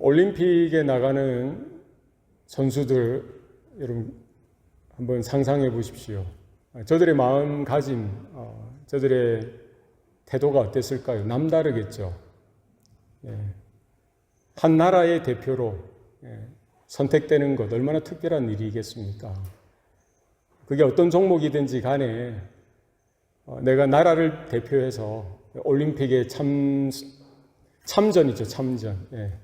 올림픽에 나가는 선수들 여러분 한번 상상해 보십시오. 저들의 마음가짐, 저들의 태도가 어땠을까요? 남다르겠죠. 한 나라의 대표로 선택되는 것 얼마나 특별한 일이겠습니까? 그게 어떤 종목이든지 간에 내가 나라를 대표해서 올림픽에 참전이죠, 참전.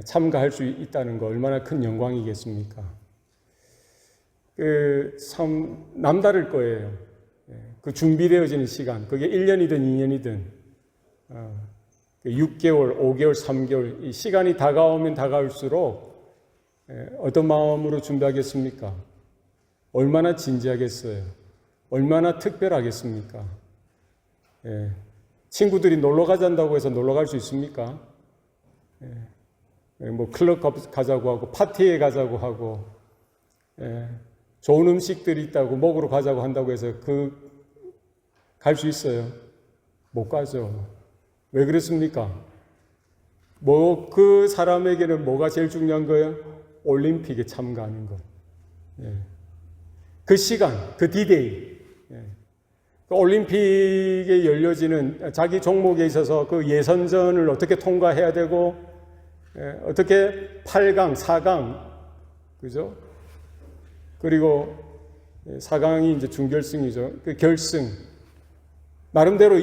참가할 수 있다는 거 얼마나 큰 영광이겠습니까? 참 남다를 거예요. 그 준비되어지는 시간, 그게 1년이든 2년이든 6개월, 5개월, 3개월 이 시간이 다가오면 다가올수록 어떤 마음으로 준비하겠습니까? 얼마나 진지하겠어요? 얼마나 특별하겠습니까? 친구들이 놀러 가잔다고 해서 놀러 갈 수 있습니까? 뭐 클럽 가자고 하고 파티에 가자고 하고 좋은 음식들이 있다고 먹으러 가자고 한다고 해서 갈 수 있어요? 못 가죠. 왜 그렇습니까? 그 사람에게는 뭐가 제일 중요한 거예요? 올림픽에 참가하는 것. 그 시간, 그 디데이. 그 올림픽에 열려지는 자기 종목에 있어서 그 예선전을 어떻게 통과해야 되고, 어떻게 8강, 4강, 그죠? 그리고 4강이 이제 준결승이죠. 그 결승. 나름대로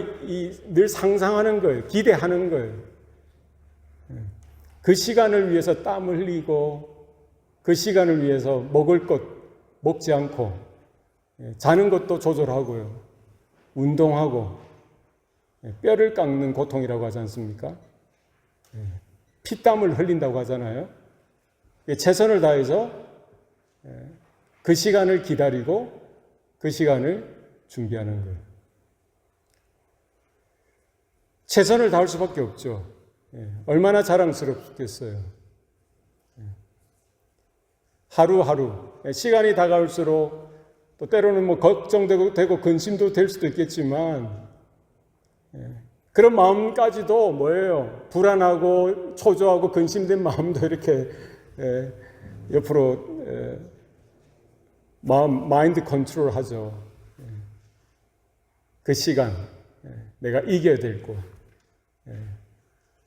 늘 상상하는 거예요. 기대하는 거예요. 그 시간을 위해서 땀 흘리고, 그 시간을 위해서 먹을 것 먹지 않고, 자는 것도 조절하고요. 운동하고, 뼈를 깎는 고통이라고 하지 않습니까? 피땀을 흘린다고 하잖아요. 최선을 다해서 그 시간을 기다리고 그 시간을 준비하는 거예요. 최선을 다할 수밖에 없죠. 얼마나 자랑스럽겠어요. 하루하루 시간이 다가올수록 또 때로는 뭐 걱정되고 근심도 될 수도 있겠지만 그런 마음까지도 뭐예요? 불안하고 초조하고 근심된 마음도 이렇게 옆으로 마인드 컨트롤 하죠. 그 시간 내가 이겨야 될 거.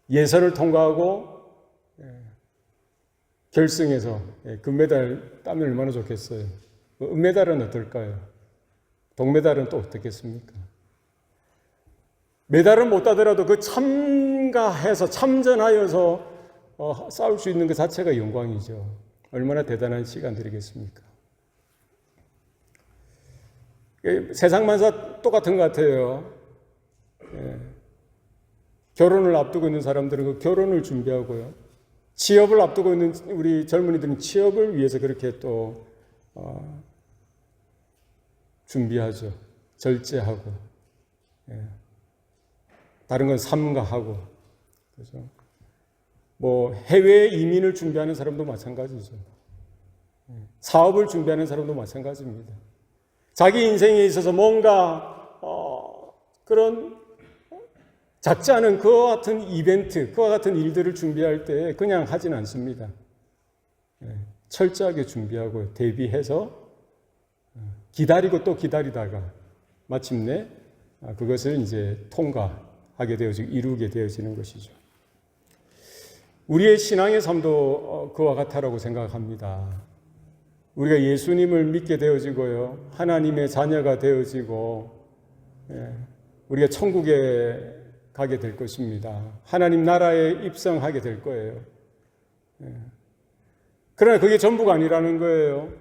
예선을 통과하고 결승에서 금메달 따면 얼마나 좋겠어요. 은메달은 어떨까요? 동메달은 또 어떻겠습니까? 메달은 못 따더라도 그 참가해서 참전하여서 싸울 수 있는 것 자체가 영광이죠. 얼마나 대단한 시간들이겠습니까? 세상만사 똑같은 것 같아요. 결혼을 앞두고 있는 사람들은 그 결혼을 준비하고요. 취업을 앞두고 있는 우리 젊은이들은 취업을 위해서 그렇게 또 준비하죠. 절제하고, 다른 건 삼가하고, 그죠? 뭐 해외 이민을 준비하는 사람도 마찬가지죠. 사업을 준비하는 사람도 마찬가지입니다. 자기 인생에 있어서 뭔가 그런 작지 않은 그와 같은 이벤트, 그와 같은 일들을 준비할 때 그냥 하진 않습니다. 철저하게 준비하고 대비해서 기다리고 또 기다리다가 마침내 그것을 이제 통과하게 되어지고 이루게 되어지는 것이죠. 우리의 신앙의 삶도 그와 같다라고 생각합니다. 우리가 예수님을 믿게 되어지고요, 하나님의 자녀가 되어지고, 우리가 천국에 가게 될 것입니다. 하나님 나라에 입성하게 될 거예요. 그러나 그게 전부가 아니라는 거예요.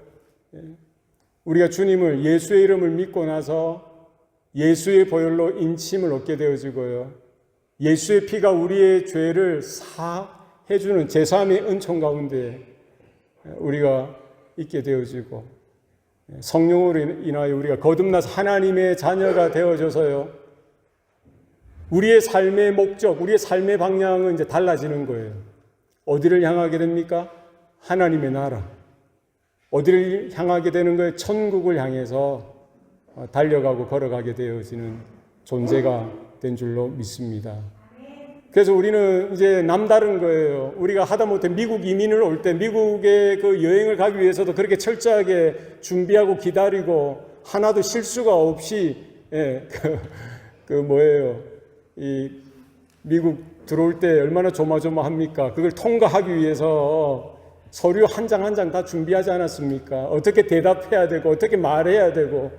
우리가 주님을 예수의 이름을 믿고 나서 예수의 보혈로 인침을 얻게 되어지고요, 예수의 피가 우리의 죄를 사해주는 제사함의 은총 가운데 우리가 있게 되어지고, 성령으로 인하여 우리가 거듭나서 하나님의 자녀가 되어져서요, 우리의 삶의 목적, 우리의 삶의 방향은 이제 달라지는 거예요. 어디를 향하게 됩니까? 하나님의 나라. 어디를 향하게 되는 거예요? 천국을 향해서 달려가고 걸어가게 되어지는 존재가 된 줄로 믿습니다. 그래서 우리는 이제 남다른 거예요. 우리가 하다못해 미국 이민을 올 때 미국에 그 여행을 가기 위해서도 그렇게 철저하게 준비하고 기다리고 하나도 실수가 없이 이 미국 들어올 때 얼마나 조마조마합니까? 그걸 통과하기 위해서 서류 한 장 한 장 다 준비하지 않았습니까? 어떻게 대답해야 되고 어떻게 말해야 되고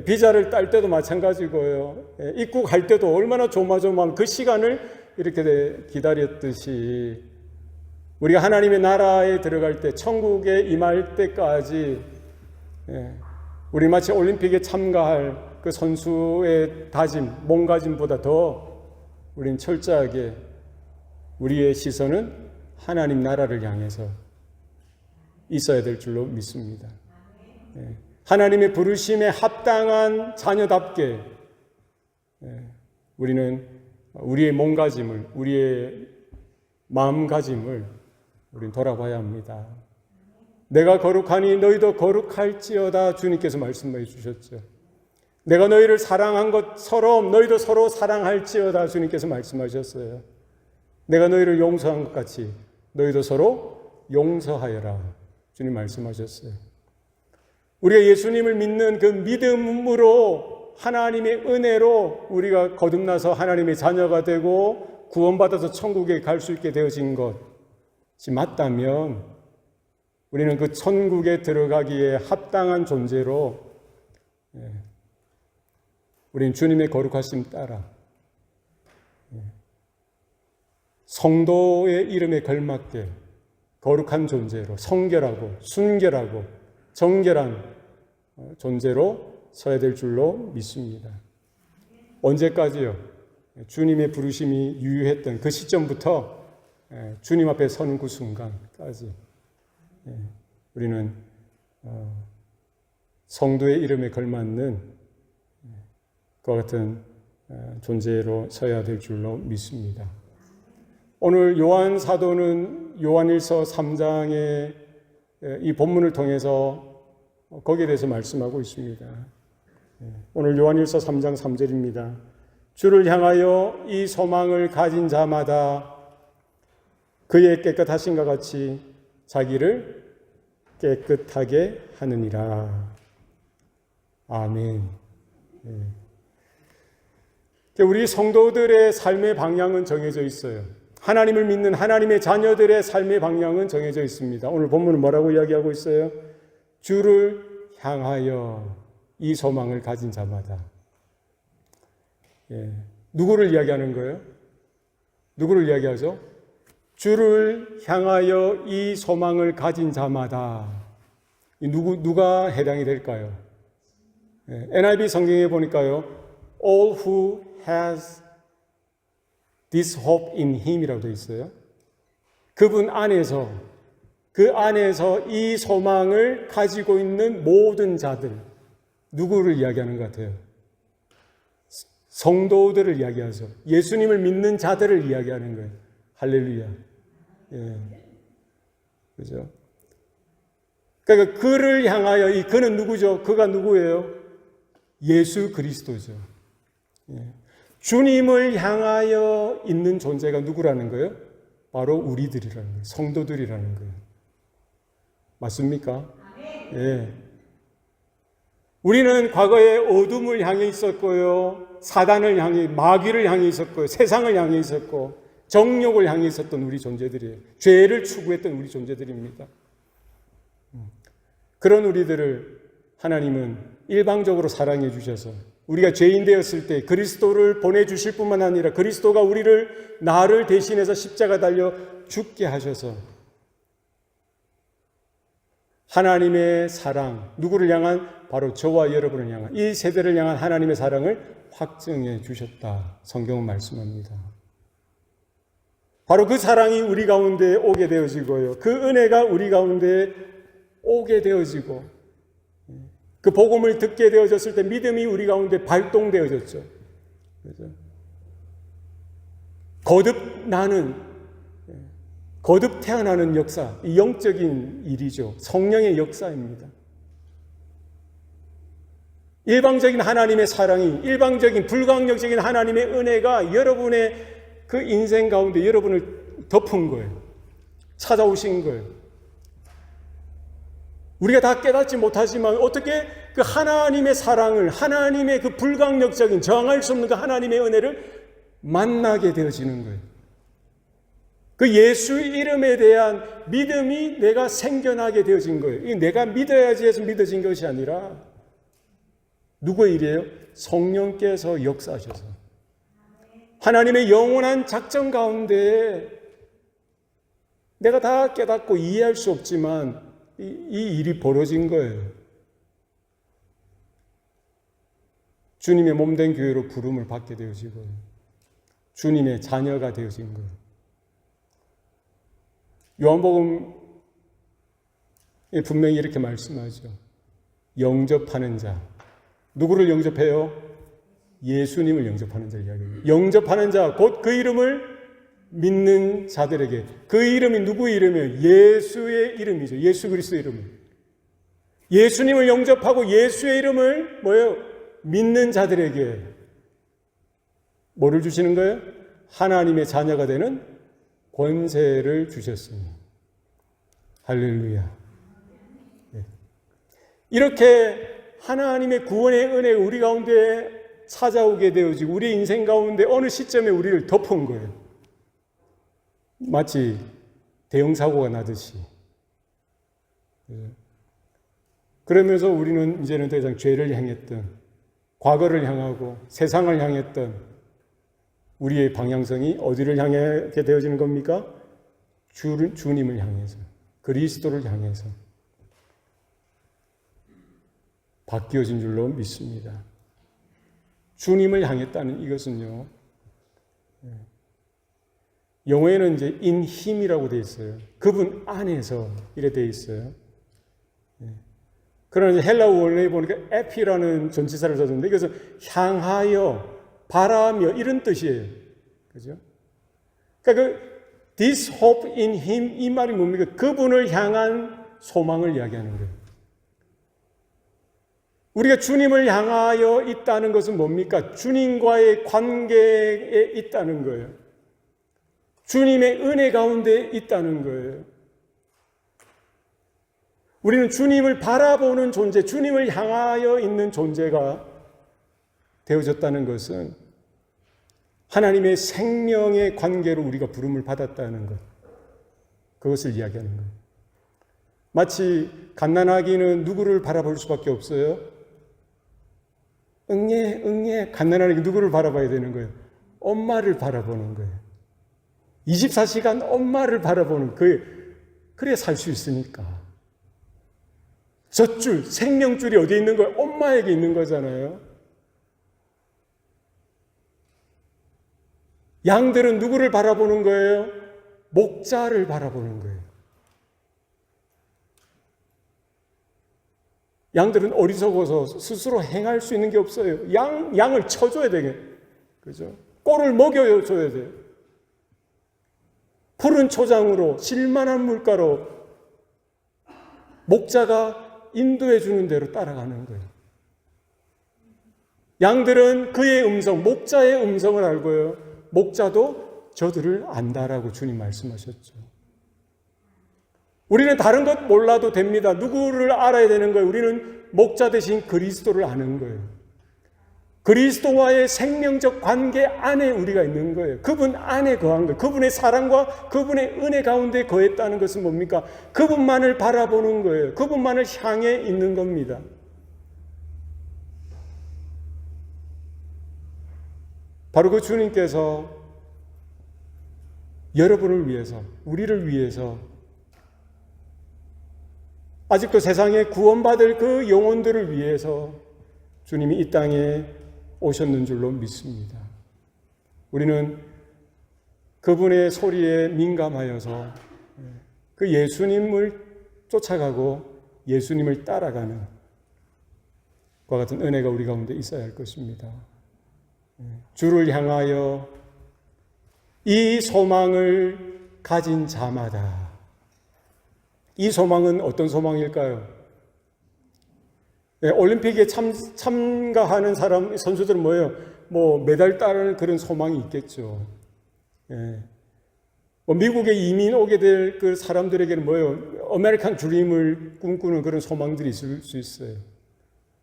비자를 딸 때도 마찬가지고요. 입국할 때도 얼마나 조마조마한 그 시간을 이렇게 기다렸듯이 우리가 하나님의 나라에 들어갈 때 천국에 임할 때까지 우리 마치 올림픽에 참가할 그 선수의 다짐, 몸가짐보다 더 우리는 철저하게 우리의 시선은 하나님 나라를 향해서 있어야 될 줄로 믿습니다. 하나님의 부르심에 합당한 자녀답게 우리는 우리의 몸가짐을, 우리의 마음가짐을 우리는 돌아봐야 합니다. 내가 거룩하니 너희도 거룩할지어다 주님께서 말씀해 주셨죠. 내가 너희를 사랑한 것처럼 너희도 서로 사랑할지어다 주님께서 말씀하셨어요. 내가 너희를 용서한 것 같이 너희도 서로 용서하여라 주님 말씀하셨어요. 우리가 예수님을 믿는 그 믿음으로 하나님의 은혜로 우리가 거듭나서 하나님의 자녀가 되고 구원받아서 천국에 갈 수 있게 되어진 것이 맞다면 우리는 그 천국에 들어가기에 합당한 존재로 우리는 주님의 거룩하심 따라 성도의 이름에 걸맞게 거룩한 존재로 성결하고 순결하고 정결한 존재로 서야 될 줄로 믿습니다. 언제까지요? 주님의 부르심이 유효했던 그 시점부터 주님 앞에 서는 그 순간까지 우리는 성도의 이름에 걸맞는 그와 같은 존재로 서야 될 줄로 믿습니다. 오늘 요한 사도는 요한일서 3장의 이 본문을 통해서 거기에 대해서 말씀하고 있습니다. 오늘 요한일서 3장 3절입니다. 주를 향하여 이 소망을 가진 자마다 그의 깨끗하심과 같이 자기를 깨끗하게 하느니라. 아멘. 우리 성도들의 삶의 방향은 정해져 있어요. 하나님을 믿는 하나님의 자녀들의 삶의 방향은 정해져 있습니다. 오늘 본문은 뭐라고 이야기하고 있어요? 주를 향하여 이 소망을 가진 자마다. 누구를 이야기하는 거예요? 누구를 이야기하죠? 주를 향하여 이 소망을 가진 자마다. 누가 해당이 될까요? NIV 성경에 보니까요, all who has this hope in him이라고 되어 있어요. 그분 안에서, 그 안에서 이 소망을 가지고 있는 모든 자들, 누구를 이야기하는 것 같아요? 성도들을 이야기하죠. 예수님을 믿는 자들을 이야기하는 거예요. 할렐루야. 그죠? 그러니까 그를 향하여, 이 그는 누구죠? 그가 누구예요? 예수 그리스도죠. 주님을 향하여 있는 존재가 누구라는 거예요? 바로 우리들이라는 거예요. 성도들이라는 거예요. 맞습니까? 예. 우리는 과거에 어둠을 향해 있었고요. 사단을 향해, 마귀를 향해 있었고요. 세상을 향해 있었고, 정욕을 향해 있었던 우리 존재들이에요. 죄를 추구했던 우리 존재들입니다. 그런 우리들을 하나님은 일방적으로 사랑해 주셔서 우리가 죄인 되었을 때 그리스도를 보내주실 뿐만 아니라 그리스도가 나를 대신해서 십자가 달려 죽게 하셔서 하나님의 사랑, 누구를 향한? 바로 저와 여러분을 향한, 이 세대를 향한 하나님의 사랑을 확증해 주셨다. 성경은 말씀합니다. 바로 그 사랑이 우리 가운데 오게 되어지고요. 그 은혜가 우리 가운데 오게 되어지고, 그 복음을 듣게 되어졌을 때 믿음이 우리 가운데 발동되어졌죠. 그렇죠? 거듭 태어나는 역사, 이 영적인 일이죠. 성령의 역사입니다. 일방적인 하나님의 사랑이, 일방적인 불강력적인 하나님의 은혜가 여러분의 그 인생 가운데 여러분을 덮은 거예요. 찾아오신 거예요. 우리가 다 깨닫지 못하지만 어떻게 그 하나님의 사랑을, 하나님의 그 불강력적인 저항할 수 없는 그 하나님의 은혜를 만나게 되어지는 거예요. 그 예수 이름에 대한 믿음이 내가 생겨나게 되어진 거예요. 이게 내가 믿어야지 해서 믿어진 것이 아니라 누구의 일이에요? 성령께서 역사하셔서 하나님의 영원한 작전 가운데 내가 다 깨닫고 이해할 수 없지만 이 일이 벌어진 거예요. 주님의 몸된 교회로 부름을 받게 되어지고 주님의 자녀가 되어진 거예요. 요한복음에 분명히 이렇게 말씀하죠. 영접하는 자. 누구를 영접해요? 예수님을 영접하는 자를 이야기해요. 영접하는 자, 곧 그 이름을 믿는 자들에게. 그 이름이 누구의 이름이에요? 예수의 이름이죠. 예수 그리스도의 이름이에요. 예수님을 영접하고 예수의 이름을 뭐예요? 믿는 자들에게 뭐를 주시는 거예요? 하나님의 자녀가 되는 권세를 주셨으니. 할렐루야. 네. 이렇게 하나님의 구원의 은혜가 우리 가운데 찾아오게 되어지고 우리 인생 가운데 어느 시점에 우리를 덮은 거예요. 마치 대형사고가 나듯이. 그러면서 우리는 이제는 더 이상 죄를 향했던, 과거를 향하고 세상을 향했던 우리의 방향성이 어디를 향하게 되어지는 겁니까? 주님을 향해서, 그리스도를 향해서 바뀌어진 줄로 믿습니다. 주님을 향했다는 이것은요, 영어에는 이제 in him이라고 되어 있어요. 그분 안에서 이래 되어 있어요. 그러나 헬라어 원래에 보니까 에피라는 전치사를 썼는데 이것은 향하여, 바라며 이런 뜻이에요. 그죠? 그러니까 this hope in him 이 말이 뭡니까? 그분을 향한 소망을 이야기하는 거예요. 우리가 주님을 향하여 있다는 것은 뭡니까? 주님과의 관계에 있다는 거예요. 주님의 은혜 가운데 있다는 거예요. 우리는 주님을 바라보는 존재, 주님을 향하여 있는 존재가 되어졌다는 것은 하나님의 생명의 관계로 우리가 부름을 받았다는 것, 그것을 이야기하는 거예요. 마치 갓난아기는 누구를 바라볼 수밖에 없어요? 응애, 갓난아기 누구를 바라봐야 되는 거예요? 엄마를 바라보는 거예요. 24시간 엄마를 바라보는 거예요. 그래야 살 수 있으니까. 젖줄, 생명줄이 어디에 있는 거예요? 엄마에게 있는 거잖아요. 양들은 누구를 바라보는 거예요? 목자를 바라보는 거예요. 양들은 어리석어서 스스로 행할 수 있는 게 없어요. 양을 쳐줘야 되게. 그죠? 꼴을 먹여줘야 돼요. 푸른 초장으로 실만한 물가로 목자가 인도해 주는 대로 따라가는 거예요. 양들은 그의 음성, 목자의 음성을 알고요. 목자도 저들을 안다라고 주님 말씀하셨죠. 우리는 다른 것 몰라도 됩니다. 누구를 알아야 되는 거예요? 우리는 목자 대신 그리스도를 아는 거예요. 그리스도와의 생명적 관계 안에 우리가 있는 거예요. 그분 안에 거한 거예요. 그분의 사랑과 그분의 은혜 가운데 거했다는 것은 뭡니까? 그분만을 바라보는 거예요. 그분만을 향해 있는 겁니다. 바로 그 주님께서 여러분을 위해서, 우리를 위해서 아직도 세상에 구원받을 그 영혼들을 위해서 주님이 이 땅에 오셨는 줄로 믿습니다. 우리는 그분의 소리에 민감하여서 그 예수님을 쫓아가고 예수님을 따라가는 그와 같은 은혜가 우리 가운데 있어야 할 것입니다. 주를 향하여 이 소망을 가진 자마다, 이 소망은 어떤 소망일까요? 올림픽에 참가하는 선수들은 뭐예요? 메달 따는 그런 소망이 있겠죠. 예. 미국에 이민 오게 될 그 사람들에게는 뭐예요? 아메리칸 드림을 꿈꾸는 그런 소망들이 있을 수 있어요.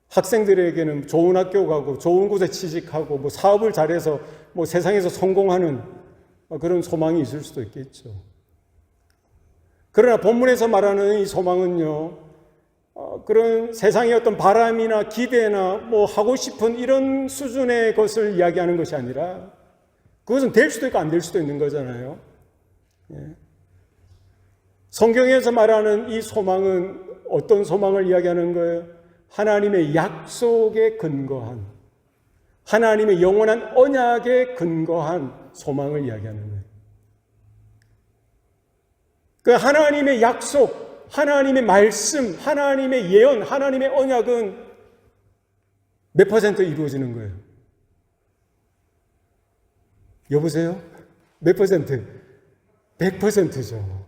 학생들에게는 좋은 학교 가고 좋은 곳에 취직하고 뭐 사업을 잘해서 뭐 세상에서 성공하는 그런 소망이 있을 수도 있겠죠. 그러나 본문에서 말하는 이 소망은요, 그런 세상의 어떤 바람이나 기대나 뭐 하고 싶은 이런 수준의 것을 이야기하는 것이 아니라 그것은 될 수도 있고 안 될 수도 있는 거잖아요. 예. 성경에서 말하는 이 소망은 어떤 소망을 이야기하는 거예요? 하나님의 약속에 근거한, 하나님의 영원한 언약에 근거한 소망을 이야기하는 거예요. 그 하나님의 약속, 하나님의 말씀, 하나님의 예언, 하나님의 언약은 몇 퍼센트 이루어지는 거예요? 여보세요? 몇 퍼센트? 100%죠.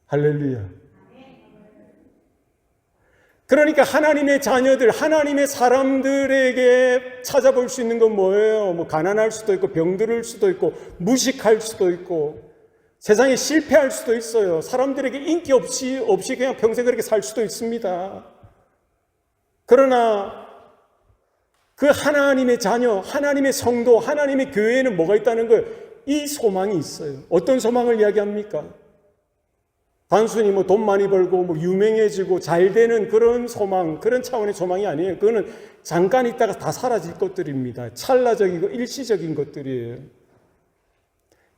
할렐루야. 그러니까 하나님의 자녀들, 하나님의 사람들에게 찾아볼 수 있는 건 뭐예요? 뭐 가난할 수도 있고 병들을 수도 있고 무식할 수도 있고 세상에 실패할 수도 있어요. 사람들에게 인기 없이 그냥 평생 그렇게 살 수도 있습니다. 그러나 그 하나님의 자녀, 하나님의 성도, 하나님의 교회에는 뭐가 있다는 거예요? 이 소망이 있어요. 어떤 소망을 이야기합니까? 단순히 뭐 돈 많이 벌고 뭐 유명해지고 잘 되는 그런 소망, 그런 차원의 소망이 아니에요. 그거는 잠깐 있다가 다 사라질 것들입니다. 찰나적이고 일시적인 것들이에요.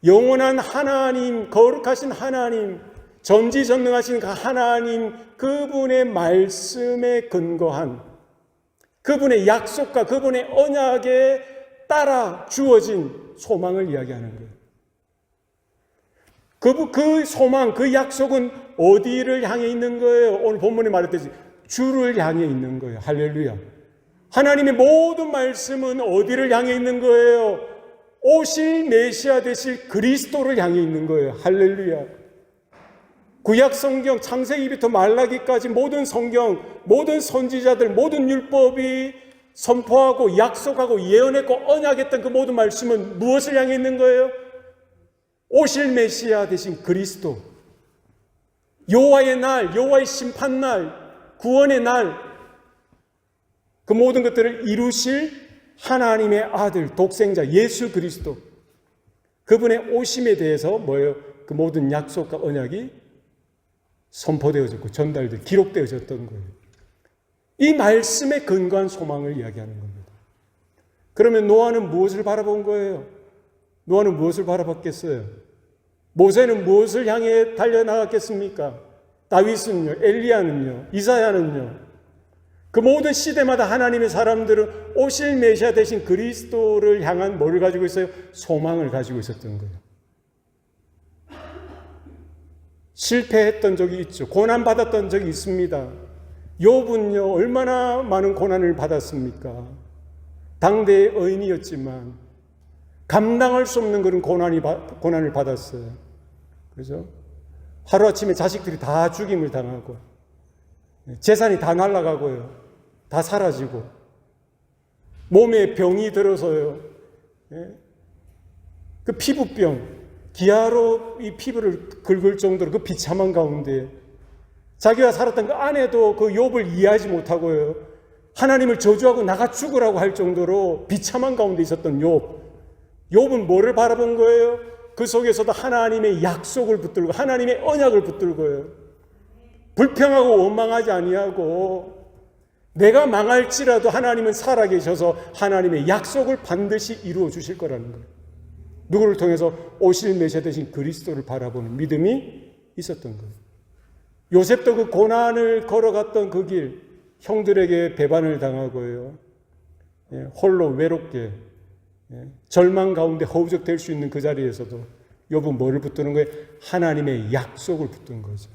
영원한 하나님, 거룩하신 하나님, 전지전능하신 그 하나님, 그분의 말씀에 근거한 그분의 약속과 그분의 언약에 따라 주어진 소망을 이야기하는 거예요. 그 소망, 그 약속은 어디를 향해 있는 거예요? 오늘 본문에 말했듯이 주를 향해 있는 거예요. 할렐루야. 하나님의 모든 말씀은 어디를 향해 있는 거예요? 오실 메시아 되실 그리스도를 향해 있는 거예요. 할렐루야. 구약 성경 창세기부터 말라기까지 모든 성경, 모든 선지자들, 모든 율법이 선포하고 약속하고 예언했고 언약했던 그 모든 말씀은 무엇을 향해 있는 거예요? 오실 메시아 되신 그리스도, 여호와의 날, 여호와의 심판날, 구원의 날, 그 모든 것들을 이루실 하나님의 아들, 독생자 예수 그리스도, 그분의 오심에 대해서 뭐예요? 그 모든 약속과 언약이 선포되어졌고 전달되어 기록되어졌던 거예요. 이 말씀에 근거한 소망을 이야기하는 겁니다. 그러면 노아는 무엇을 바라본 거예요? 노아는 무엇을 바라봤겠어요? 모세는 무엇을 향해 달려나갔겠습니까? 다윗은요? 엘리야는요? 이사야는요? 그 모든 시대마다 하나님의 사람들은 오실 메시아 되신 그리스도를 향한 뭐를 가지고 있어요? 소망을 가지고 있었던 거예요. 실패했던 적이 있죠. 고난받았던 적이 있습니다. 욥은요, 얼마나 많은 고난을 받았습니까? 당대의 의인이었지만 감당할 수 없는 그런 고난을 받았어요. 그죠? 하루아침에 자식들이 다 죽임을 당하고 재산이 다 날아가고요. 다 사라지고 몸에 병이 들어서요. 그 피부병, 기아로 이 피부를 긁을 정도로 그 비참한 가운데 자기가 살았던 그 아내도 그 욥을 이해하지 못하고요. 하나님을 저주하고 나가 죽으라고 할 정도로 비참한 가운데 있었던 욥. 욥은 뭐를 바라본 거예요? 그 속에서도 하나님의 약속을 붙들고 하나님의 언약을 붙들고요. 불평하고 원망하지 아니하고 내가 망할지라도 하나님은 살아계셔서 하나님의 약속을 반드시 이루어 주실 거라는 거예요. 누구를 통해서 오실 메시아 되신 그리스도를 바라보는 믿음이 있었던 거예요. 요셉도 그 고난을 걸어갔던 그 길, 형들에게 배반을 당하고요. 홀로 외롭게 절망 가운데 허우적될 수 있는 그 자리에서도 욥은 뭐를 붙드는 거예요? 하나님의 약속을 붙든 거죠.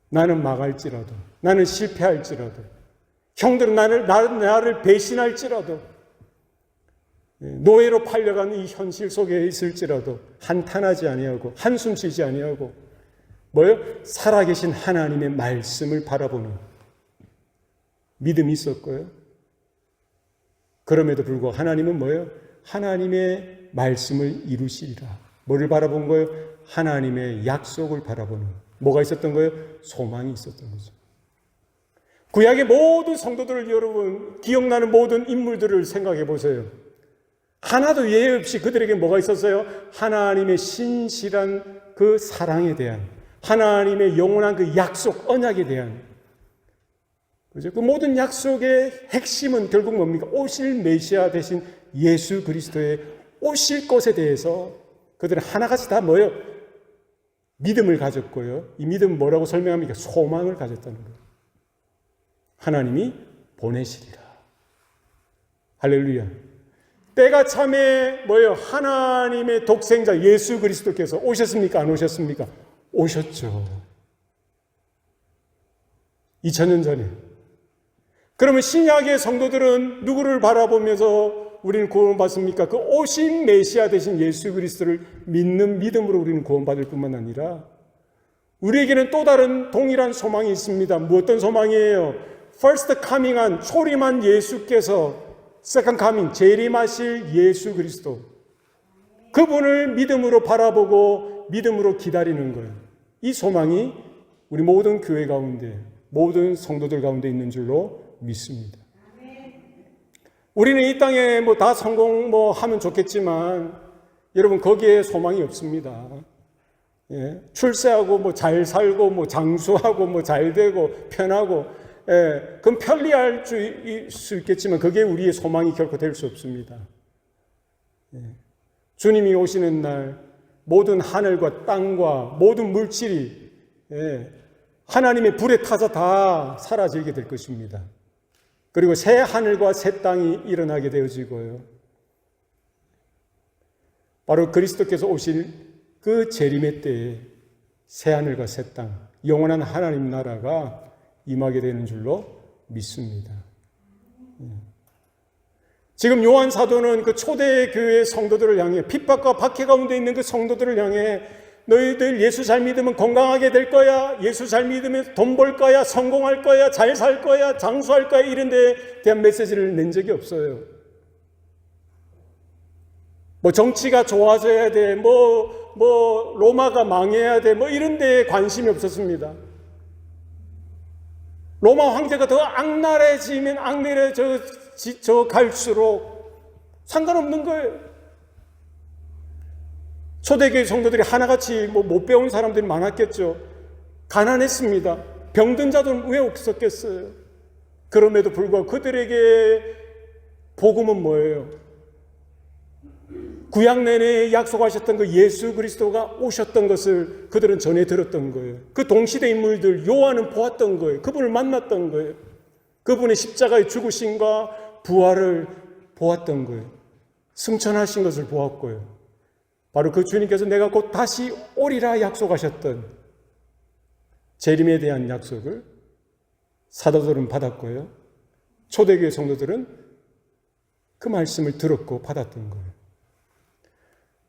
나는 망할지라도, 나는 실패할지라도, 형들은 나를 배신할지라도, 노예로 팔려가는 이 현실 속에 있을지라도 한탄하지 아니하고 한숨 쉬지 아니하고 뭐요? 살아계신 하나님의 말씀을 바라보는 믿음이 있었고요. 그럼에도 불구하고 하나님은 뭐예요? 하나님의 말씀을 이루시리라. 뭐를 바라본 거예요? 하나님의 약속을 바라보는. 뭐가 있었던 거예요? 소망이 있었던 거죠. 구약의 모든 성도들을 여러분 기억나는 모든 인물들을 생각해 보세요. 하나도 예외 없이 그들에게 뭐가 있었어요? 하나님의 신실한 그 사랑에 대한, 하나님의 영원한 그 약속, 언약에 대한, 그죠? 그 모든 약속의 핵심은 결국 뭡니까? 오실 메시아 대신 예수 그리스도의 오실 것에 대해서 그들은 하나같이 다 뭐예요? 믿음을 가졌고요. 이 믿음은 뭐라고 설명합니까? 소망을 가졌다는 거예요. 하나님이 보내시리라. 할렐루야. 때가 참에 뭐예요? 하나님의 독생자 예수 그리스도께서 오셨습니까? 안 오셨습니까? 오셨죠. 2000년 전에. 그러면 신약의 성도들은 누구를 바라보면서 우리는 구원받습니까? 그 오신 메시아 되신 예수 그리스도를 믿는 믿음으로 우리는 구원받을 뿐만 아니라 우리에게는 또 다른 동일한 소망이 있습니다. 어떤 소망이에요? First coming한 초림한 예수께서 Second coming, 재림하실 예수 그리스도, 그분을 믿음으로 바라보고 믿음으로 기다리는 거예요. 이 소망이 우리 모든 교회 가운데, 모든 성도들 가운데 있는 줄로 믿습니다. 우리는 이 땅에 다 성공 하면 좋겠지만 여러분 거기에 소망이 없습니다. 예, 출세하고 잘 살고 장수하고 잘 되고 편하고, 예, 그건 편리할 수 있겠지만 그게 우리의 소망이 결코 될 수 없습니다. 예, 주님이 오시는 날 모든 하늘과 땅과 모든 물질이, 예, 하나님의 불에 타서 다 사라지게 될 것입니다. 그리고 새 하늘과 새 땅이 일어나게 되어지고요. 바로 그리스도께서 오실 그 재림의 때에 새 하늘과 새 땅, 영원한 하나님 나라가 임하게 되는 줄로 믿습니다. 지금 요한 사도는 그 초대 교회 성도들을 향해, 핍박과 박해 가운데 있는 그 성도들을 향해 너희들 예수 잘 믿으면 건강하게 될 거야, 예수 잘 믿으면 돈 벌 거야, 성공할 거야, 잘 살 거야, 장수할 거야, 이런 데에 대한 메시지를 낸 적이 없어요. 정치가 좋아져야 돼, 로마가 망해야 돼, 이런 데에 관심이 없었습니다. 로마 황제가 더 악랄해지면 악랄해져 갈수록 상관없는 거예요. 초대교회 성도들이 하나같이 못 배운 사람들이 많았겠죠. 가난했습니다. 병든 자들은 왜 없었겠어요? 그럼에도 불구하고 그들에게 복음은 뭐예요? 구약 내내 약속하셨던 그 예수 그리스도가 오셨던 것을 그들은 전해 들었던 거예요. 그 동시대 인물들 요한은 보았던 거예요. 그분을 만났던 거예요. 그분의 십자가의 죽으심과 부활을 보았던 거예요. 승천하신 것을 보았고요. 바로 그 주님께서 내가 곧 다시 오리라 약속하셨던 재림에 대한 약속을 사도들은 받았고요. 초대교회 성도들은 그 말씀을 들었고 받았던 거예요.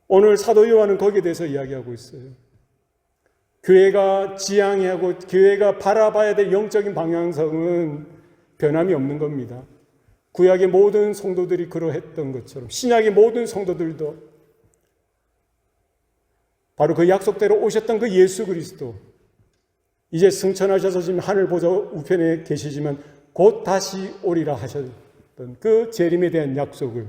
오늘 사도 요한은 거기에 대해서 이야기하고 있어요. 교회가 지향해야 하고 교회가 바라봐야 될 영적인 방향성은 변함이 없는 겁니다. 구약의 모든 성도들이 그러했던 것처럼 신약의 모든 성도들도 바로 그 약속대로 오셨던 그 예수 그리스도, 이제 승천하셔서 지금 하늘 보좌 우편에 계시지만 곧 다시 오리라 하셨던 그 재림에 대한 약속을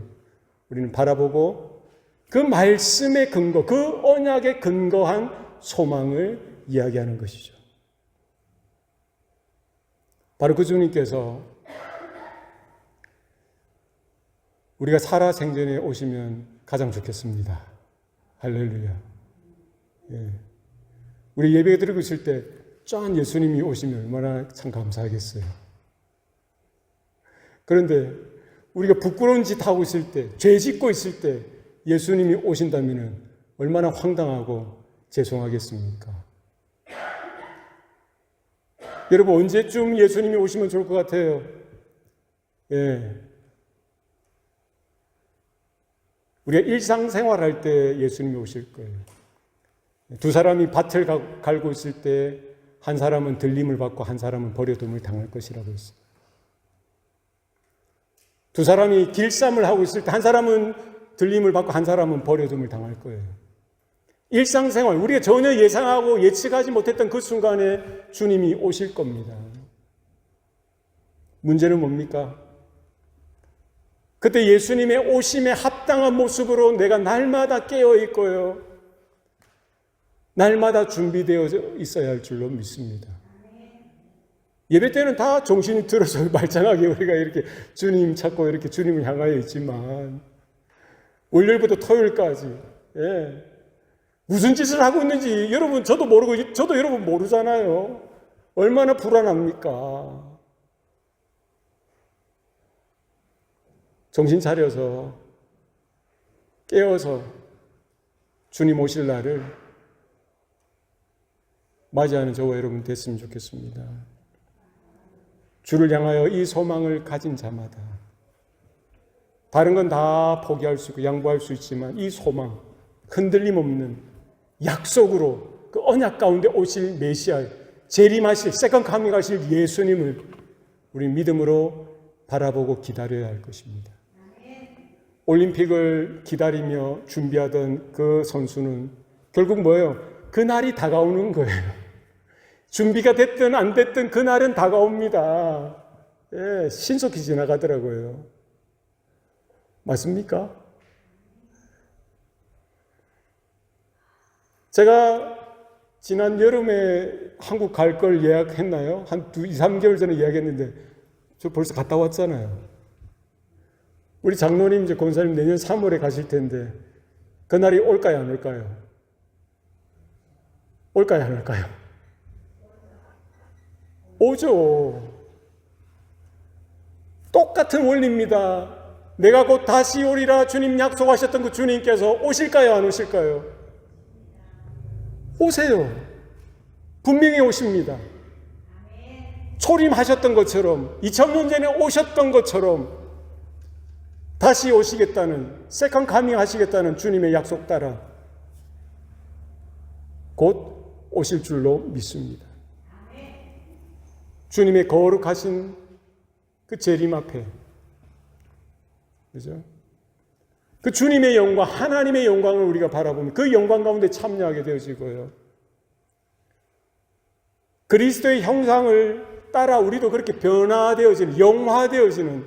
우리는 바라보고 그 말씀의 근거, 그 언약에 근거한 소망을 이야기하는 것이죠. 바로 그 주님께서 우리가 살아생전에 오시면 가장 좋겠습니다. 할렐루야. 예. 우리 예배 드리고 있을 때 짠 예수님이 오시면 얼마나 참 감사하겠어요. 그런데 우리가 부끄러운 짓 하고 있을 때, 죄 짓고 있을 때 예수님이 오신다면 얼마나 황당하고 죄송하겠습니까? 여러분, 언제쯤 예수님이 오시면 좋을 것 같아요? 예. 우리가 일상생활할 때 예수님이 오실 거예요. 두 사람이 밭을 갈고 있을 때 한 사람은 들림을 받고 한 사람은 버려둠을 당할 것이라고 했어요. 두 사람이 길쌈을 하고 있을 때 한 사람은 들림을 받고 한 사람은 버려둠을 당할 거예요. 일상생활, 우리가 전혀 예상하고 예측하지 못했던 그 순간에 주님이 오실 겁니다. 문제는 뭡니까? 그때 예수님의 오심에 합당한 모습으로 내가 날마다 깨어 있고요. 날마다 준비되어 있어야 할 줄로 믿습니다. 예배 때는 다 정신이 들어서 말짱하게 우리가 이렇게 주님 찾고 이렇게 주님을 향하여 있지만 월요일부터 토요일까지 무슨 짓을 하고 있는지 여러분 저도 모르고 저도 여러분 모르잖아요. 얼마나 불안합니까? 정신 차려서 깨어서 주님 오실 날을 맞이하는 저와 여러분 됐으면 좋겠습니다. 주를 향하여 이 소망을 가진 자마다 다른 건 다 포기할 수 있고 양보할 수 있지만 이 소망, 흔들림 없는 약속으로 그 언약 가운데 오실 메시아, 재림하실, 세컨 카밍 하실 예수님을 우리 믿음으로 바라보고 기다려야 할 것입니다. 올림픽을 기다리며 준비하던 그 선수는 결국 뭐예요? 그 날이 다가오는 거예요. 준비가 됐든 안 됐든 그 날은 다가옵니다. 신속히 지나가더라고요. 맞습니까? 제가 지난 여름에 한국 갈 걸 예약했나요? 한 2, 3개월 전에 예약했는데 저 벌써 갔다 왔잖아요. 우리 장로님, 이제 권사님 내년 3월에 가실 텐데 그날이 올까요, 안 올까요? 올까요, 안 올까요? 오죠. 똑같은 원리입니다. 내가 곧 다시 오리라 주님 약속하셨던 그 주님께서 오실까요, 안 오실까요? 오세요. 분명히 오십니다. 초림하셨던 것처럼 2000년 전에 오셨던 것처럼 다시 오시겠다는, 세컨 카밍 하시겠다는 주님의 약속 따라 곧 오실 줄로 믿습니다. 주님의 거룩하신 그 재림 앞에, 그죠? 그 주님의 영광, 하나님의 영광을 우리가 바라보면 그 영광 가운데 참여하게 되어지고요. 그리스도의 형상을 따라 우리도 그렇게 변화되어지는, 영화되어지는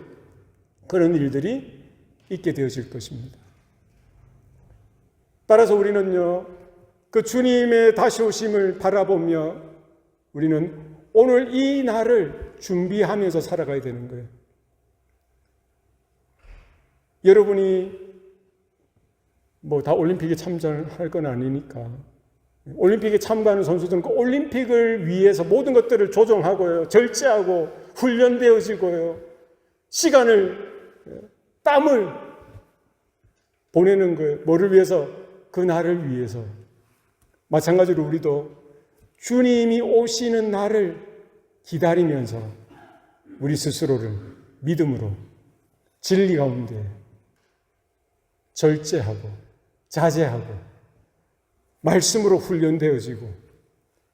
그런 일들이 있게 되어질 것입니다. 따라서 우리는요, 그 주님의 다시 오심을 바라보며 우리는 오늘 이 날을 준비하면서 살아가야 되는 거예요. 여러분이 뭐 다 올림픽에 참전할 건 아니니까 올림픽에 참가하는 선수들은 그 올림픽을 위해서 모든 것들을 조정하고요, 절제하고 훈련되어지고요, 시간을, 땀을 보내는 거예요. 뭐를 위해서? 그 날을 위해서. 마찬가지로 우리도 주님이 오시는 날을 기다리면서 우리 스스로를 믿음으로 진리 가운데 절제하고 자제하고 말씀으로 훈련되어지고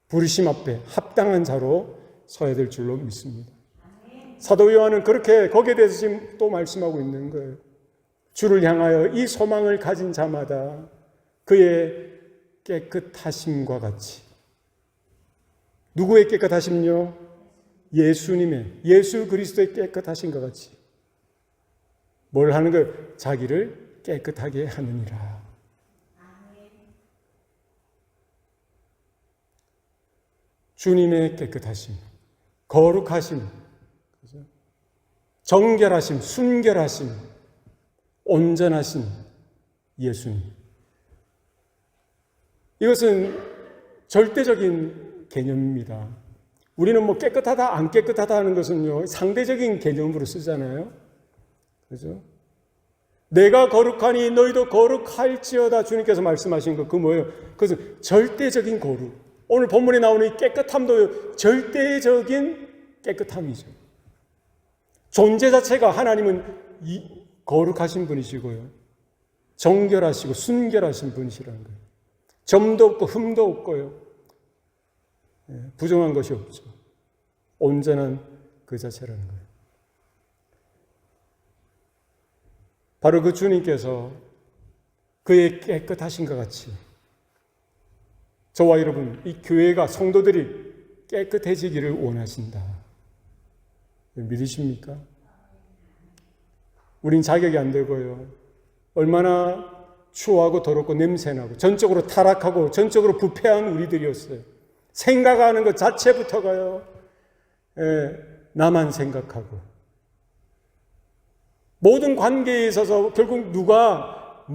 부르심 앞에 합당한 자로 서야 될 줄로 믿습니다. 사도 요한은 그렇게 거기에 대해서 지금 또 말씀하고 있는 거예요. 주를 향하여 이 소망을 가진 자마다 그의 깨끗하심과 같이. 누구의 깨끗하심요? 예수님의, 예수 그리스도의 깨끗하심과 같이. 뭘 하는 거예요? 자기를 깨끗하게 하느니라. 주님의 깨끗하심, 거룩하심, 정결하심, 순결하심, 온전하신 예수님. 이것은 절대적인 개념입니다. 우리는 뭐 깨끗하다, 안 깨끗하다 하는 것은요, 상대적인 개념으로 쓰잖아요. 그죠? 내가 거룩하니 너희도 거룩할지어다 주님께서 말씀하신 것, 그 뭐예요? 그것은 절대적인 거룩. 오늘 본문에 나오는 이 깨끗함도 절대적인 깨끗함이죠. 존재 자체가 하나님은 거룩하신 분이시고요, 정결하시고 순결하신 분이시라는 거예요. 점도 없고 흠도 없고요, 부정한 것이 없죠. 온전한 그 자체라는 거예요. 바로 그 주님께서 그의 깨끗하신것 같이 저와 여러분, 이 교회가 성도들이 깨끗해지기를 원하신다. 믿으십니까? 우린 자격이 안 되고요. 얼마나 추하고 더럽고 냄새나고 전적으로 타락하고 전적으로 부패한 우리들이었어요. 생각하는 것 자체부터가요. 나만 생각하고 모든 관계에 있어서 결국 누가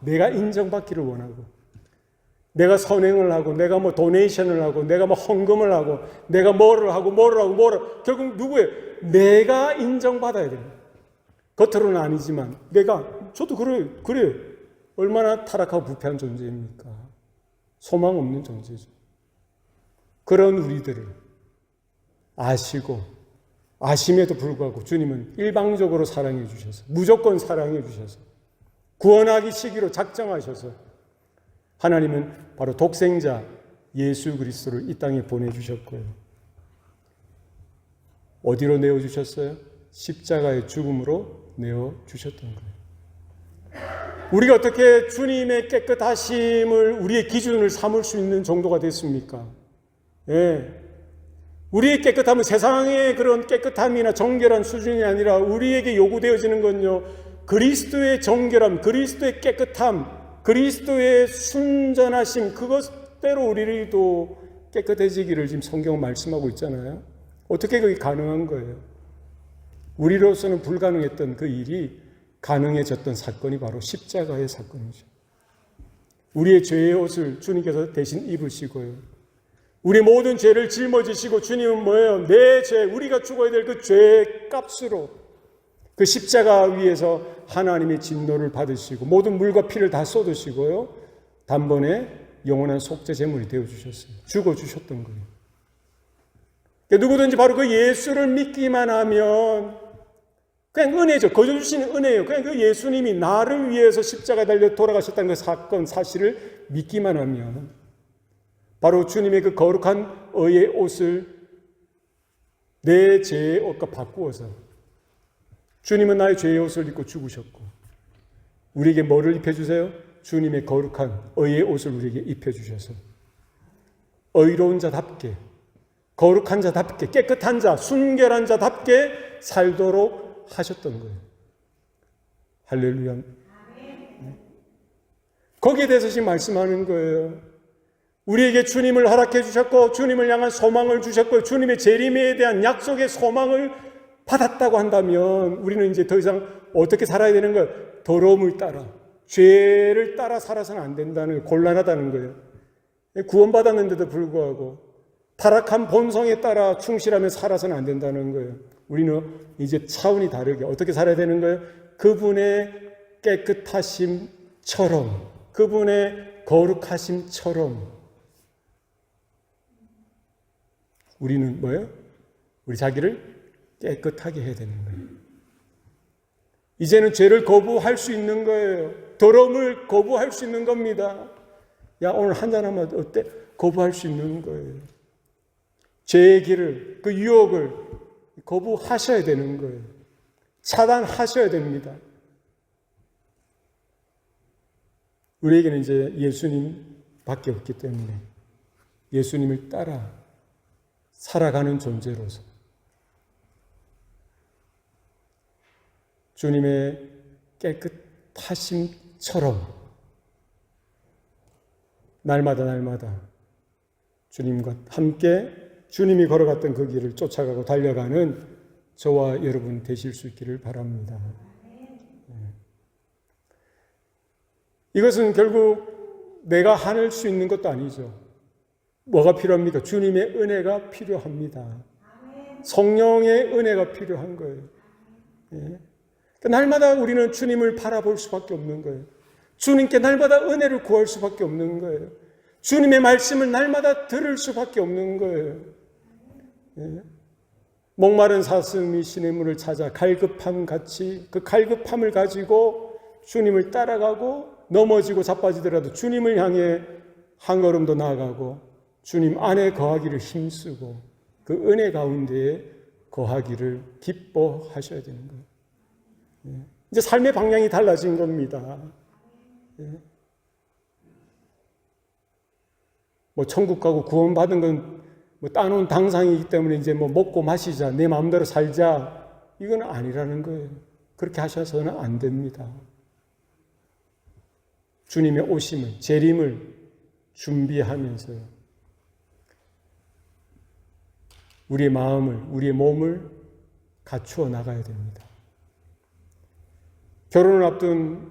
내가 인정받기를 원하고 내가 선행을 하고 내가 뭐 도네이션을 하고 내가 뭐 헌금을 하고 내가 뭐를 하고 결국 누구예요? 내가 인정받아야 됩니다. 겉으로는 아니지만 저도 그래요. 얼마나 타락하고 부패한 존재입니까? 소망 없는 존재죠. 그런 우리들을 아시고 아심에도 불구하고 주님은 일방적으로 사랑해 주셔서 무조건 사랑해 주셔서 구원하기 시기로 작정하셔서 하나님은 바로 독생자 예수 그리스도를 이 땅에 보내주셨고요. 어디로 내어주셨어요? 십자가의 죽음으로 내어주셨던 거예요. 우리가 어떻게 주님의 깨끗하심을 우리의 기준을 삼을 수 있는 정도가 됐습니까? 우리의 깨끗함은 세상의 그런 깨끗함이나 정결한 수준이 아니라 우리에게 요구되어지는 건요, 그리스도의 정결함, 그리스도의 깨끗함, 그리스도의 순전하심, 그것대로 우리도 깨끗해지기를 지금 성경은 말씀하고 있잖아요. 어떻게 그게 가능한 거예요? 우리로서는 불가능했던 그 일이 가능해졌던 사건이 바로 십자가의 사건이죠. 우리의 죄의 옷을 주님께서 대신 입으시고요. 우리 모든 죄를 짊어지시고 주님은 뭐예요? 내 죄, 우리가 죽어야 될 그 죄의 값으로 그 십자가 위에서 하나님의 진노를 받으시고 모든 물과 피를 다 쏟으시고요. 단번에 영원한 속죄 제물이 되어주셨어요. 죽어주셨던 거예요. 그러니까 누구든지 바로 그 예수를 믿기만 하면 그냥 은혜죠. 거저 주시는 은혜예요. 그냥 그 예수님이 나를 위해서 십자가 달려 돌아가셨다는 그 사건, 사실을 믿기만 하면 바로 주님의 그 거룩한 의의 옷을 내 죄의 옷과 바꾸어서 주님은 나의 죄의 옷을 입고 죽으셨고 우리에게 뭐를 입혀주세요? 주님의 거룩한 의의 옷을 우리에게 입혀주셔서 의로운 자답게, 거룩한 자답게, 깨끗한 자, 순결한 자답게 살도록 하셨던 거예요. 할렐루야. 거기에 대해서 지금 말씀하는 거예요. 우리에게 주님을 허락해 주셨고 주님을 향한 소망을 주셨고 주님의 재림에 대한 약속의 소망을 받았다고 한다면 우리는 이제 더 이상 어떻게 살아야 되는 거예요? 더러움을 따라, 죄를 따라 살아서는 안 된다는, 곤란하다는 거예요. 구원받았는데도 불구하고 타락한 본성에 따라 충실하며 살아서는 안 된다는 거예요. 우리는 이제 차원이 다르게 어떻게 살아야 되는 거예요? 그분의 깨끗하심처럼, 그분의 거룩하심처럼 우리는 뭐예요? 우리 자기를 깨끗하게 해야 되는 거예요. 이제는 죄를 거부할 수 있는 거예요. 더러움을 거부할 수 있는 겁니다. 야, 오늘 한잔하면 어때? 거부할 수 있는 거예요. 죄의 길을, 그 유혹을 거부하셔야 되는 거예요. 차단하셔야 됩니다. 우리에게는 이제 예수님밖에 없기 때문에 예수님을 따라 살아가는 존재로서 주님의 깨끗하심처럼 날마다 주님과 함께 주님이 걸어갔던 그 길을 쫓아가고 달려가는 저와 여러분 되실 수 있기를 바랍니다. 이것은 결국 내가 해낼 수 있는 것도 아니죠. 뭐가 필요합니까? 주님의 은혜가 필요합니다. 성령의 은혜가 필요한 거예요. 날마다 우리는 주님을 바라볼 수밖에 없는 거예요. 주님께 날마다 은혜를 구할 수밖에 없는 거예요. 주님의 말씀을 날마다 들을 수밖에 없는 거예요. 목마른 사슴이 시냇물을 찾아 갈급함 같이 그 갈급함을 가지고 주님을 따라가고 넘어지고 자빠지더라도 주님을 향해 한 걸음도 나아가고 주님 안에 거하기를 힘쓰고 그 은혜 가운데에 거하기를 기뻐하셔야 되는 거예요. 이제 삶의 방향이 달라진 겁니다. 뭐 천국 가고 구원받은 건 뭐 따놓은 당상이기 때문에 이제 뭐 먹고 마시자, 내 마음대로 살자, 이건 아니라는 거예요. 그렇게 하셔서는 안 됩니다. 주님의 오심을, 재림을 준비하면서요. 우리의 마음을, 우리의 몸을 갖추어 나가야 됩니다. 결혼을 앞둔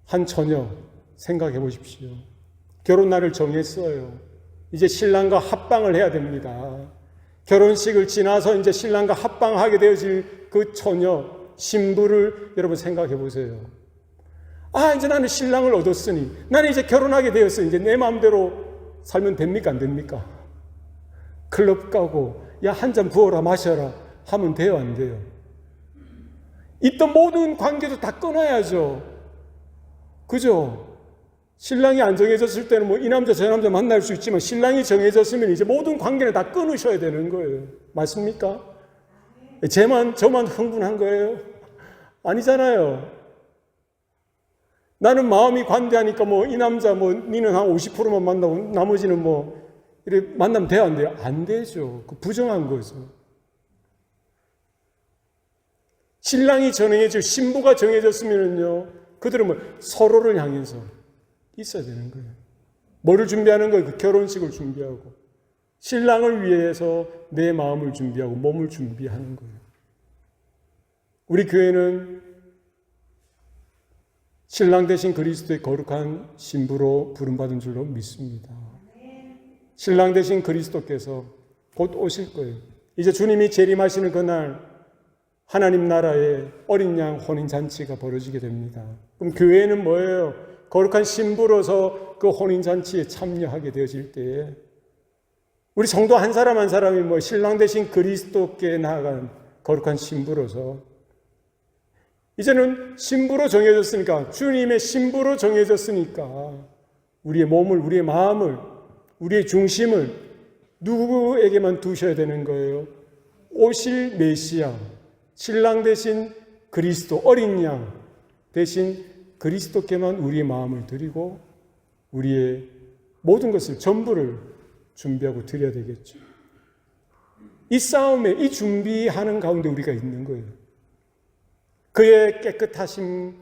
한 처녀 생각해 보십시오. 결혼 날을 정했어요. 이제 신랑과 합방을 해야 됩니다. 결혼식을 지나서 이제 신랑과 합방하게 되어질 그 처녀, 신부를 여러분 생각해 보세요. 아, 이제 나는 신랑을 얻었으니, 나는 이제 결혼하게 되었으니, 이제 내 마음대로 살면 됩니까? 안 됩니까? 클럽 가고, 야, 한 잔 부어라, 마셔라 하면 돼요, 안 돼요? 있던 모든 관계도 다 끊어야죠. 그죠? 신랑이 안 정해졌을 때는 뭐 이 남자 저 남자 만날 수 있지만 신랑이 정해졌으면 이제 모든 관계는 다 끊으셔야 되는 거예요. 맞습니까? 저만 흥분한 거예요? 아니잖아요. 나는 마음이 관대하니까 뭐 이 남자 뭐 니는 한 50%만 만나고 나머지는 뭐 이래 만나면 돼요, 안 돼요? 안 되죠. 그 부정한 거죠. 신랑이 정해져 신부가 정해졌으면요, 그들은 뭐 서로를 향해서 있어야 되는 거예요. 뭐를 준비하는 거예요? 그 결혼식을 준비하고 신랑을 위해서 내 마음을 준비하고 몸을 준비하는 거예요. 우리 교회는 신랑 대신 그리스도의 거룩한 신부로 부름받은 줄로 믿습니다. 신랑 대신 그리스도께서 곧 오실 거예요. 이제 주님이 재림하시는 그날 하나님 나라에 어린 양 혼인잔치가 벌어지게 됩니다. 그럼 교회는 뭐예요? 거룩한 신부로서 그 혼인잔치에 참여하게 되어질 때에 우리 성도 한 사람 한 사람이 뭐 신랑 대신 그리스도께 나아간 거룩한 신부로서 이제는 신부로 정해졌으니까, 주님의 신부로 정해졌으니까 우리의 몸을, 우리의 마음을, 우리의 중심을 누구에게만 두셔야 되는 거예요? 오실 메시아, 신랑 대신 그리스도, 어린 양 대신 그리스도께만 우리의 마음을 드리고 우리의 모든 것을 전부를 준비하고 드려야 되겠죠. 이 싸움에, 이 준비하는 가운데 우리가 있는 거예요. 그의 깨끗하심처럼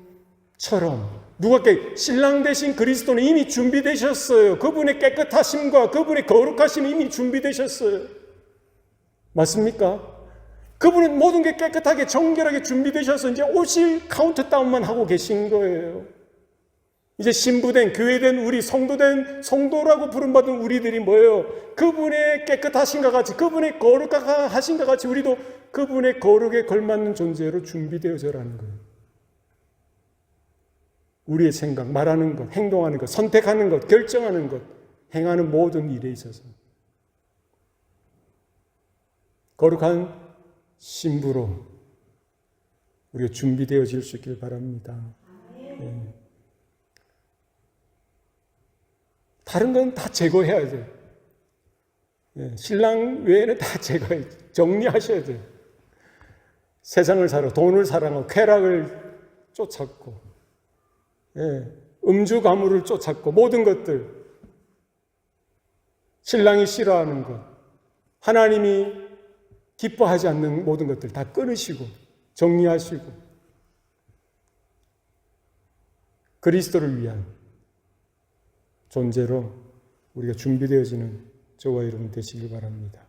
누가 신랑 대신 그리스도는 이미 준비되셨어요. 그분의 깨끗하심과 그분의 거룩하심이 이미 준비되셨어요. 맞습니까? 그분은 모든 게 깨끗하게 정결하게 준비되셔서 이제 오실 카운트다운만 하고 계신 거예요. 이제 신부된, 교회된 우리, 성도된, 성도라고 부름받은 우리들이 뭐예요? 그분의 깨끗하신과 같이, 그분의 거룩하신과 같이 우리도 그분의 거룩에 걸맞는 존재로 준비되어져라는 거예요. 우리의 생각, 말하는 것, 행동하는 것, 선택하는 것, 결정하는 것, 행하는 모든 일에 있어서 거룩한 신부로 우리가 준비되어질 수 있길 바랍니다. 네. 다른 건 다 제거해야 돼요. 네. 신랑 외에는 다 제거해, 정리하셔야 돼요. 세상을 사랑, 돈을 사랑하고 쾌락을 쫓았고, 네. 음주 가무를 쫓았고, 모든 것들, 신랑이 싫어하는 것, 하나님이 기뻐하지 않는 모든 것들 다 끊으시고 정리하시고 그리스도를 위한 존재로 우리가 준비되어지는 저와 여러분 되시길 바랍니다.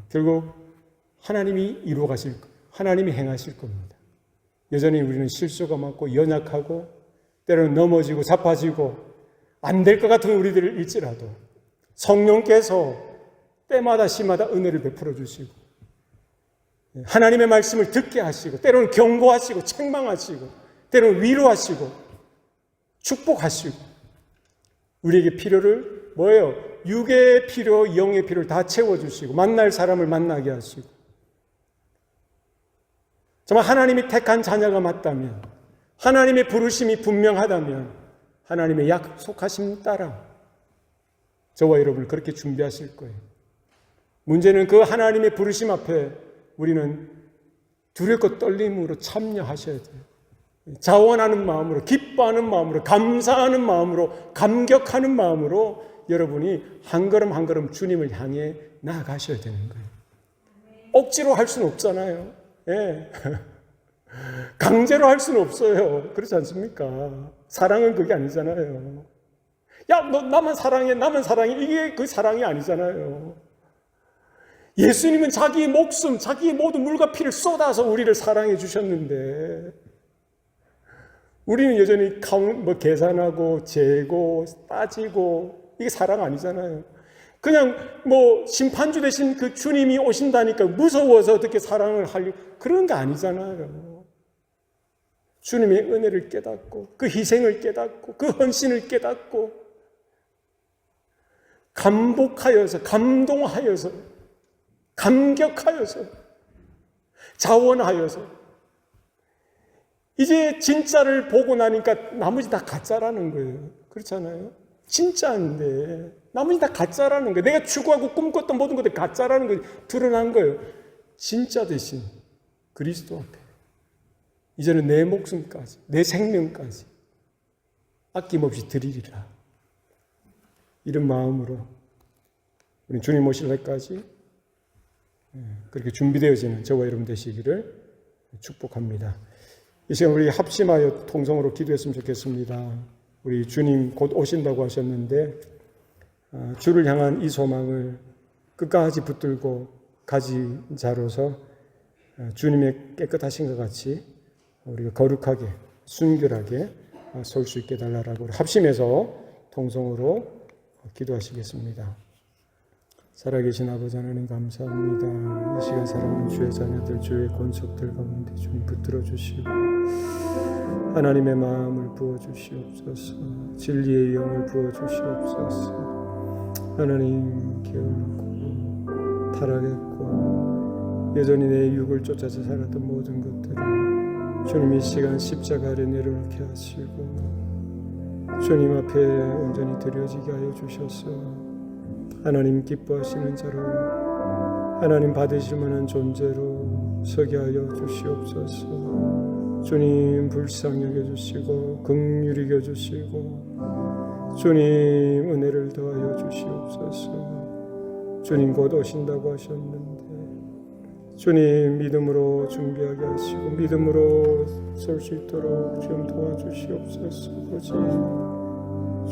결국 하나님이 이루어 가실, 하나님이 행하실 겁니다. 여전히 우리는 실수가 많고 연약하고 때로는 넘어지고 자빠지고 안 될 것 같은 우리들을 일지라도 성령께서 때마다 시마다 은혜를 베풀어 주시고 하나님의 말씀을 듣게 하시고 때로는 경고하시고 책망하시고 때로는 위로하시고 축복하시고 우리에게 필요를 뭐예요? 육의 필요, 영의 필요를 다 채워주시고 만날 사람을 만나게 하시고 정말 하나님이 택한 자녀가 맞다면 하나님의 부르심이 분명하다면 하나님의 약속하심 따라 저와 여러분을 그렇게 준비하실 거예요. 문제는 그 하나님의 부르심 앞에 우리는 두렵고 떨림으로 참여하셔야 돼요. 자원하는 마음으로, 기뻐하는 마음으로, 감사하는 마음으로, 감격하는 마음으로 여러분이 한 걸음 한 걸음 주님을 향해 나아가셔야 되는 거예요. 억지로 할 수는 없잖아요. 예. 강제로 할 수는 없어요. 그렇지 않습니까? 사랑은 그게 아니잖아요. 야, 너 나만 사랑해, 나만 사랑해. 이게 그 사랑이 아니잖아요. 예수님은 자기의 목숨, 자기의 모든 물과 피를 쏟아서 우리를 사랑해 주셨는데 우리는 여전히 계산하고 재고 따지고 이게 사랑 아니잖아요. 그냥 심판주 되신 그 주님이 오신다니까 무서워서 어떻게 사랑을 하려고 그런 게 아니잖아요. 주님의 은혜를 깨닫고 그 희생을 깨닫고 그 헌신을 깨닫고 감복하여서 감동하여서 감격하여서 자원하여서 이제 진짜를 보고 나니까 나머지 다 가짜라는 거예요. 그렇잖아요. 진짜인데 나머지 다 가짜라는 거예요. 내가 추구하고 꿈꿨던 모든 것들이 가짜라는 걸 드러난 거예요. 진짜 대신 그리스도 앞에 이제는 내 목숨까지 내 생명까지 아낌없이 드리리라. 이런 마음으로 우리 주님 오실 날까지 그렇게 준비되어지는 저와 여러분 되시기를 축복합니다. 이 시간 우리 합심하여 통성으로 기도했으면 좋겠습니다. 우리 주님 곧 오신다고 하셨는데 주를 향한 이 소망을 끝까지 붙들고 가진 자로서 주님의 깨끗하신 것 같이 우리가 거룩하게 순결하게 설 수 있게 달라라고 합심해서 통성으로 기도하시겠습니다. 살아계신 아버지 하나님 감사합니다. 이 시간 사랑하는 주의 자녀들, 주의 권속들 가운데 주님 붙들어 주시고 하나님의 마음을 부어주시옵소서. 진리의 영을 부어주시옵소서. 하나님 게으르고 타락했고 여전히 내 육을 쫓아서 살았던 모든 것들을 주님 이 시간 십자가 아래 내려놓게 하시고 주님 앞에 온전히 드려지게 하여 주셔서 하나님 기뻐하시는 자로 하나님 받으실 만한 존재로 서게 하여 주시옵소서. 주님 불쌍히 여겨주시고 긍휼히 여겨주시고 주님 은혜를 더하여 주시옵소서. 주님 곧 오신다고 하셨는데 주님 믿음으로 준비하게 하시고 믿음으로 설 수 있도록 주님 도와주시옵소서. 아버지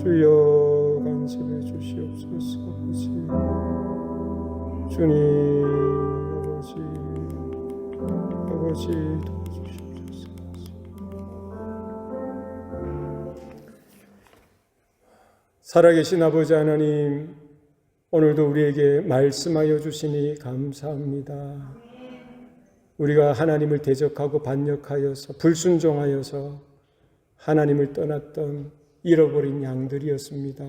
주여 간섭해 주시옵소서. 아버지 주님 아버지 도와주시옵소서. 살아계신 아버지 하나님, 오늘도 우리에게 말씀하여 주시니 감사합니다. 우리가 하나님을 대적하고 반역하여서 불순종하여서 하나님을 떠났던 잃어버린 양들이었습니다.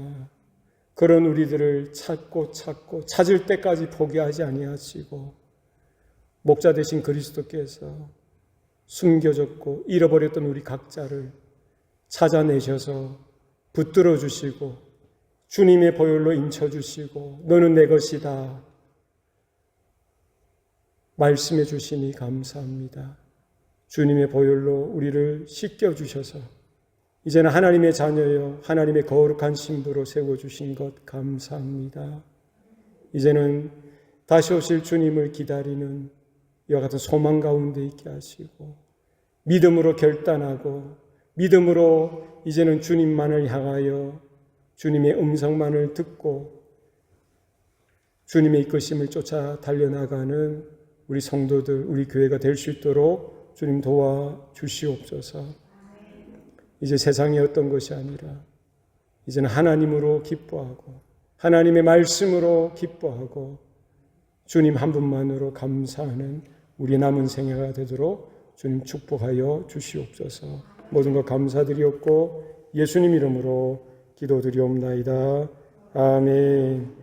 그런 우리들을 찾고 찾을 때까지 포기하지 아니하시고 목자 되신 그리스도께서 숨겨졌고 잃어버렸던 우리 각자를 찾아내셔서 붙들어 주시고 주님의 보혈로 인쳐주시고 너는 내 것이다 말씀해 주시니 감사합니다. 주님의 보혈로 우리를 씻겨주셔서 이제는 하나님의 자녀여 하나님의 거룩한 신부로 세워주신 것 감사합니다. 이제는 다시 오실 주님을 기다리는 이와 같은 소망 가운데 있게 하시고 믿음으로 결단하고 믿음으로 이제는 주님만을 향하여 주님의 음성만을 듣고 주님의 이끄심을 쫓아 달려나가는 우리 성도들, 우리 교회가 될 수 있도록 주님 도와주시옵소서. 이제 세상의 어떤 것이 아니라 이제는 하나님으로 기뻐하고 하나님의 말씀으로 기뻐하고 주님 한 분만으로 감사하는 우리 남은 생애가 되도록 주님 축복하여 주시옵소서. 모든 것 감사드리옵고 예수님 이름으로 기도드리옵나이다. 아멘.